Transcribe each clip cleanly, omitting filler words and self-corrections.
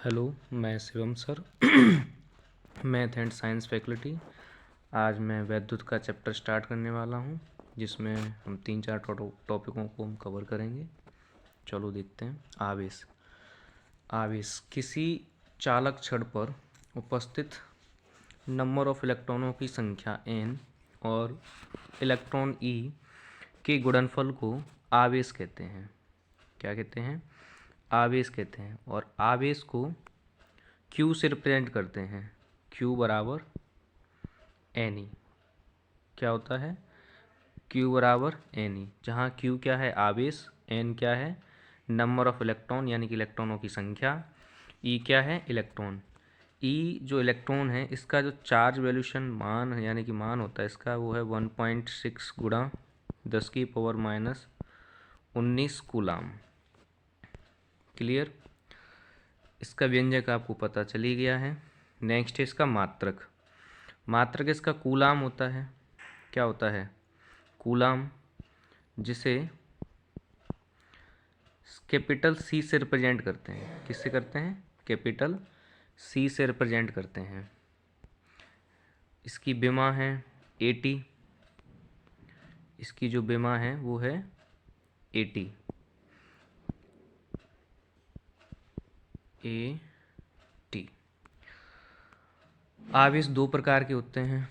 Hello, मैं Shivam sir math and science faculty. आज मैं वैद्युत का चैप्टर स्टार्ट करने वाला हूँ, जिसमें हम 3-4 टॉपिकों को हम कवर करेंगे। चलो देखते हैं। आवेश। आवेश किसी चालक छड़ पर उपस्थित नंबर ऑफ इलेक्ट्रॉनों की संख्या n और इलेक्ट्रॉन e के गुणनफल को आवेश कहते हैं। क्या कहते हैं? आवेश कहते हैं। और आवेश को Q से रिप्रेजेंट करते हैं। Q बराबर NE। क्या होता है? Q बराबर NE, जहाँ Q क्या है? आवेश। N क्या है? नंबर ऑफ इलेक्ट्रॉन यानी कि इलेक्ट्रॉनों की संख्या। E क्या है? इलेक्ट्रॉन। E जो इलेक्ट्रॉन है, इसका जो चार्ज वैल्यूशन मान है यानी कि मान होता है इसका, वो है 1.6 गुणा 10⁻⁻19 कूलाम। क्लियर? इसका व्यंजक आपको पता चली गया है। नेक्स्ट है इसका मात्रक। मात्रक इसका कूलाम होता है। क्या होता है? कूलाम, जिसे कैपिटल C से रिप्रेजेंट करते हैं। किससे करते हैं? कैपिटल C से रिप्रेजेंट करते हैं। इसकी विमा है 80। इसकी जो विमा है वो है 80 AT। आवेश दो प्रकार के होते हैं।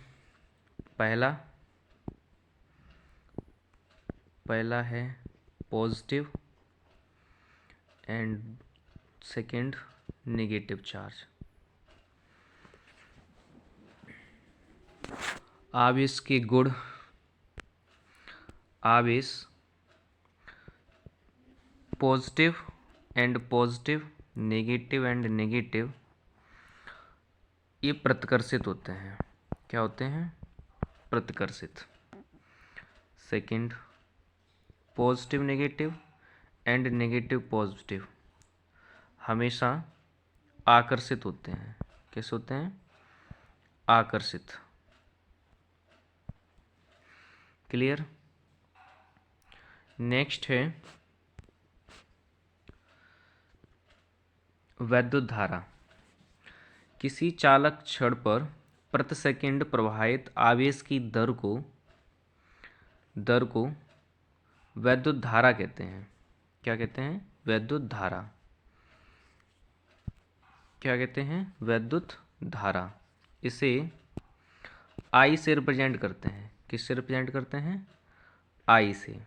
पहला है positive and second negative charge. आवेश के गुण। आवेश positive and positive, negative and negative, ये प्रतिकर्षित होते हैं। क्या होते हैं? प्रतिकर्षित। Second, positive negative and negative positive हमेशा आकर्षित होते हैं। कैसे होते हैं? आकर्षित। क्लियर? नेक्स्ट है वैद्युत धारा। किसी चालक छड़ पर प्रति सेकंड प्रवाहित आवेश की दर को वैद्युत धारा कहते हैं। क्या कहते हैं? वैद्युत धारा। क्या कहते हैं? वैद्युत धारा। इसे I से रिप्रेजेंट करते हैं। किससे रिप्रेजेंट करते हैं? I से।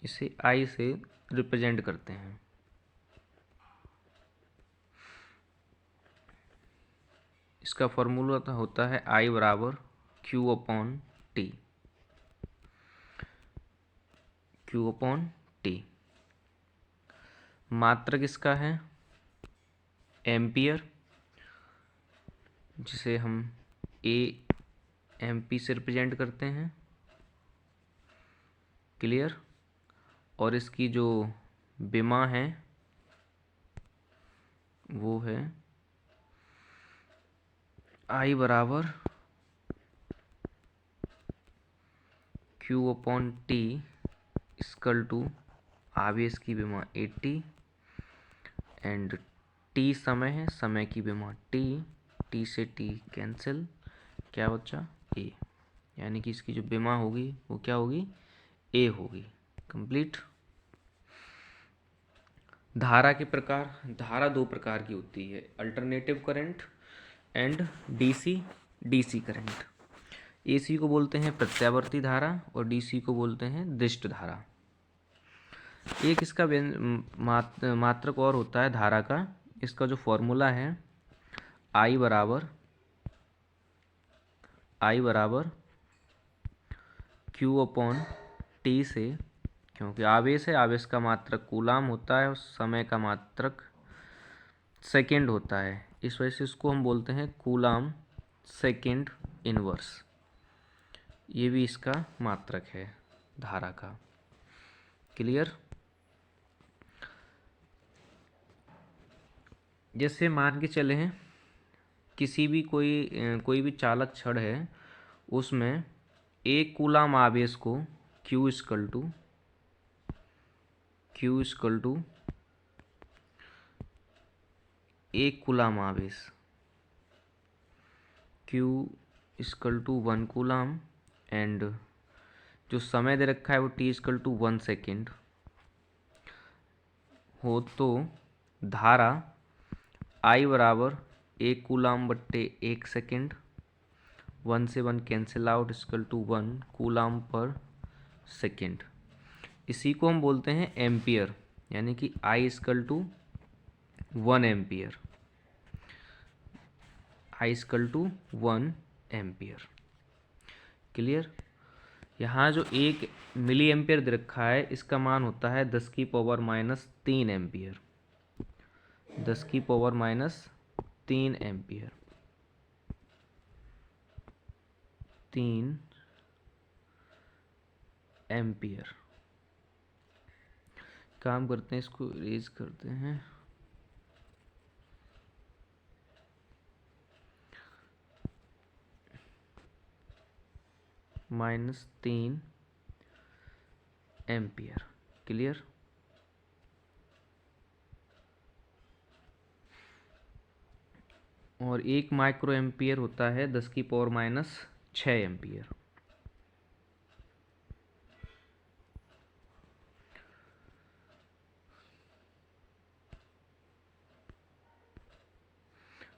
इसे I से रिप्रेजेंट करते हैं। इसका फॉर्मूला होता है I बराबर Q/T। Q/T। मात्रक इसका है एम्पियर, जिसे हम AMP से रिप्रेजेंट करते हैं। क्लियर? और इसकी जो विमा है वो है I बराबर Q/T इक्वल टू आवेश की विमा 80 एंड T समय है, समय की विमा T से T कैंसिल। क्या बचा? A। यानी कि इसकी जो विमा होगी वो क्या होगी? A होगी। कंप्लीट। धारा के प्रकार। धारा दो प्रकार की होती है, alternative current and DC current. AC को बोलते हैं प्रत्यावर्ती धारा और DC को बोलते हैं दिष्ट धारा। एक इसका मात्रक और होता है धारा का। इसका जो फॉर्मूला है I बराबर Q/T से, क्योंकि आवेश है, आवेश का मात्रक कूलाम होता है और समय का मात्रक सेकंड होता है, इस वजह से इसको हम बोलते हैं कूलाम सेकंड इनवर्स। ये भी इसका मात्रक है धारा का। क्लियर? जैसे मान के चले हैं किसी भी कोई भी चालक छड़ है, उसमें एक कूलाम आवेश को Q इक्वल टू 1 कूलाम आवेश, Q = 1 कूलाम, एंड जो समय दे रखा है वो T = 1 सेकेंड हो, तो धारा I बराबर 1 कूलाम बट्टे 1 सेकेंड, 1 से 1 कैंसिल आउट, = 1 कूलाम पर सेकेंड। इसी को हम बोलते हैं एम्पियर, यानी कि I = 1 ampere, I = 1 ampere. Clear. यहाँ जो 1 मिली एम्पियर दे रखा है, इसका मान होता है 10⁻³ एम्पियर, 10⁻³ एम्पियर, 3 एम्पियर। काम करते हैं, इसको इरेज करते हैं। -3 एम्पियर। क्लियर। और 1 माइक्रो एम्पियर होता है 10⁻6 एम्पियर।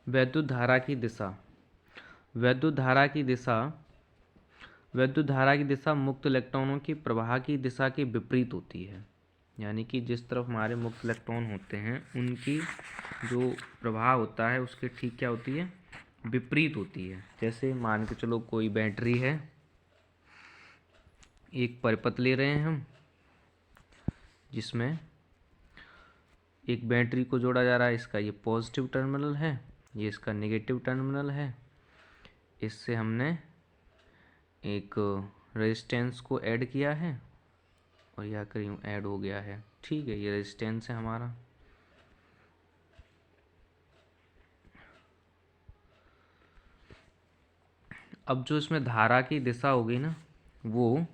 वैद्युत धारा की दिशा, वैद्युत धारा की दिशा मुक्त इलेक्ट्रॉनों की प्रवाह की दिशा के विपरीत होती है। यानी कि जिस तरफ हमारे मुक्त इलेक्ट्रॉन होते हैं, उनकी जो प्रवाह होता है उसके ठीक क्या होती है, विपरीत होती है। जैसे मान के चलो कोई बैटरी है, एक परिपथ ले रहे हैं हम, जिसमें एक बैटरी को जोड़ा जा रहा है। इसका ये पॉजिटिव टर्मिनल है, ये इसका नेगेटिव टर्मिनल है। इससे हमने एक रेजिस्टेंस को ऐड किया है और यह करीब ऐड हो गया है। ठीक है, ये रेजिस्टेंस है हमारा। अब जो इसमें धारा की दिशा होगी ना, वो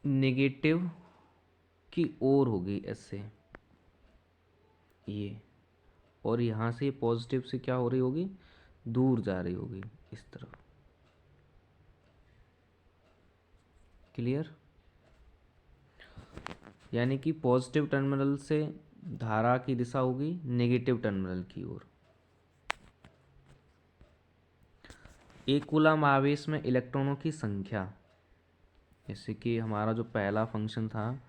नेगेटिव की ओर होगी ऐसे, ये, और यहाँ से पॉजिटिव से क्या हो रही होगी, दूर जा रही होगी इस तरफ। क्लियर। यानी कि पॉजिटिव टर्मिनल से धारा की दिशा होगी नेगेटिव टर्मिनल की ओर। 1 कूलाम आवेश में इलेक्ट्रॉनों की संख्या, जैसे कि हमारा जो पहला फंक्शन था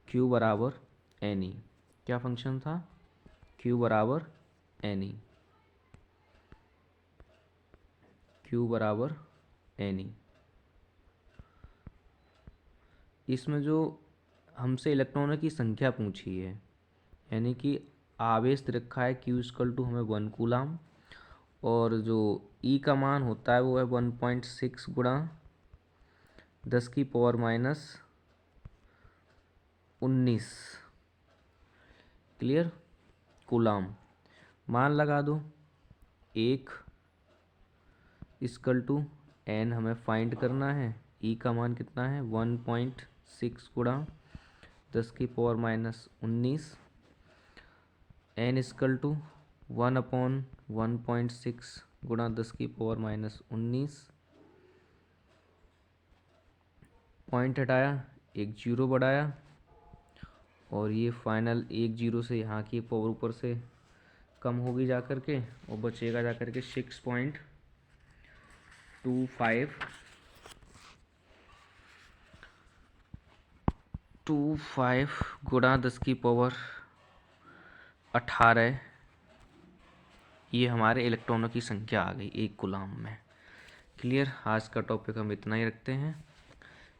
Q बराबर Ne, क्या फंक्शन था, Q बराबर Ne, Q बराबर Ne। इसमें जो हमसे इलेक्ट्रॉनों की संख्या पूछी है, यानी कि आवेश दे रखा है Q = हमें 1 कूलाम, और जो E का मान होता है वो है 1.6 गुणा 10⁻19। क्लियर। कूलाम मान लगा दो, 1 = N हमें फाइंड करना है। E का मान कितना है, 1.6 गुणा 10⁻19। N = 1/1.6 गुणा 10⁻19। पॉइंट हटाया, एक 0 बढ़ाया, और ये फाइनल 1 0 से यहाँ की पावर ऊपर से कम होगी जा कर के, और बचेगा जा कर के 6.25 गुणा 10⁻18। ये हमारे इलेक्ट्रॉनों की संख्या आ गई 1 कूलाम में। क्लियर। आज का टॉपिक हम इतना ही रखते हैं।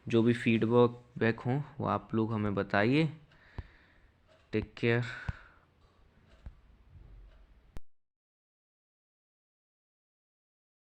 जो भी फीडबैक हो वो आप लोग हमें बताइए। Take care.